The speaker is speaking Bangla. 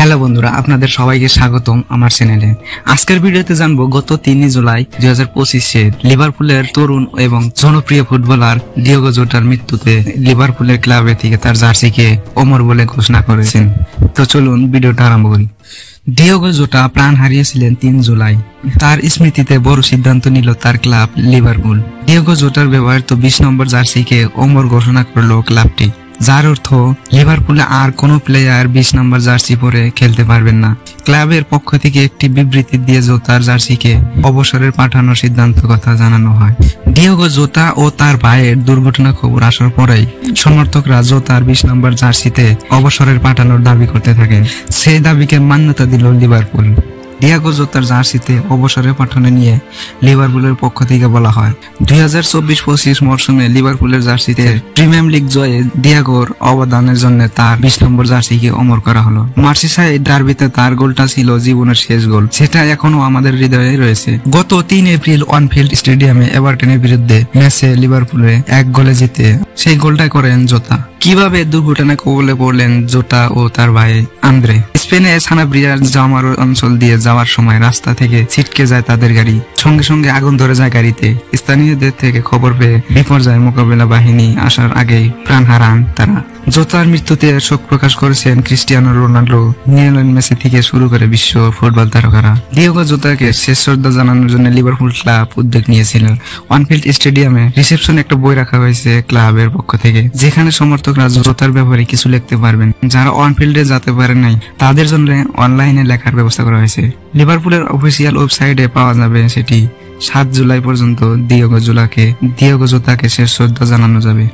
হ্যালো বন্ধুরা, আপনাদের সবাইকে স্বাগতম আমার চ্যানেলে। আজকের ভিডিওতে জানবো গত 3 জুলাই 2025-এ লিভারপুলের তরুণ এবং জনপ্রিয় ফুটবলার ডিয়েগো জোটার মৃত্যুতে লিভারপুলের ক্লাবে থেকে তার জার্সিকে অমর বলে ঘোষণা করেছেন। তো চলুন ভিডিওটা আরম্ভ করি। ডিয়েগো জোটা প্রাণ হারিয়েছিলেন 3 জুলাই। তার স্মৃতিতে বড় সিদ্ধান্ত নিল তার ক্লাব লিভারপুল। ডিয়েগো জোটার ব্যবহৃত 20 নম্বর জার্সিকে অমর ঘোষণা করলো ক্লাবটি, যার অর্থ লিভারপুলে আর কোনো প্লেয়ার 20 নম্বর জার্সি পরে খেলতে পারবেন না। ক্লাবের পক্ষ থেকে একটি বিবৃতি দিয়ে জোতার জার্সিকে অবসরের পাঠানোর সিদ্ধান্ত কথা জানানো হয়। ডিয়েগো জোতা ও তার ভাইয়ের দুর্ঘটনা খবর আসার পরেই সমর্থকরা জোতার 20 নম্বর জার্সিতে অবসরের পাঠানোর দাবি করতে থাকেন। সেই দাবিকে মান্যতা দিল লিভারপুল। ডিয়েগো জোতার জার্সিতে অবসরে পাঠানো নিয়ে লিভারপুলের পক্ষ থেকে বলা হয়, 2024-25 মরশুমে লিভারপুলের জার্সিতে প্রিমিয়ার লিগ জয়ে ডিয়েগোর অবদানের জন্য তার 20 নম্বর জার্সিকে অমর করা হলো। মার্সিসাইড ডার্বিতে তার গোলটা ছিল জীবনের শেষ গোল, সেটা এখনো আমাদের হৃদয়ে রয়েছে। গত 3 এপ্রিল অনফিল্ড স্টেডিয়ামে এভারটনের বিরুদ্ধে ম্যাচে লিভারপুলে 1 গোলে জিতে সেই গোলটা করেন জোতা। কিভাবে দুর্ঘটনায় কবলে পড়লেন জোটা ও তার ভাই আন্দ্রে? স্পেনে সানাব্রিয়ার জামার অঞ্চল দিয়ে যাওয়ার সময় রাস্তা থেকে ছিটকে যায় তাদের গাড়ি, সঙ্গে সঙ্গে আগুন ধরে যায় গাড়িতে। স্থানীয়দের থেকে খবর পেয়ে বিপর্যয় মোকাবেলা বাহিনী আসার আগেই প্রাণ হারান তারা। জোতার মৃত্যুতে শোক প্রকাশ করেছেন ক্রিস্টিয়ানো রোনাল্ডো, লিওনেল মেসি থেকে শুরু করে বিশ্ব ফুটবল তারকারা। ডিয়েগো জোতাকে শেষ শ্রদ্ধা জানানোর জন্য লিভারপুল ক্লাব উদ্যোগ নিয়েছিল। অনফিল্ড স্টেডিয়ামে রিসেপশনে একটা বই রাখা হয়েছে ক্লাবের পক্ষ থেকে, যেখানে সমর্থকরা জোতার ব্যাপারে কিছু লিখতে পারবেন। যারা অনফিল্ডে যেতে পারেন নাই তাদের জন্য অনলাইনে লেখার ব্যবস্থা করা হয়েছে। লিভারপুলের অফিসিয়াল ওয়েবসাইটে পাওয়া যাবে সেটি। 7 জুলাই পর্যন্ত ডিয়েগো জোতাকে শেষ শ্রদ্ধা জানানো যাবে।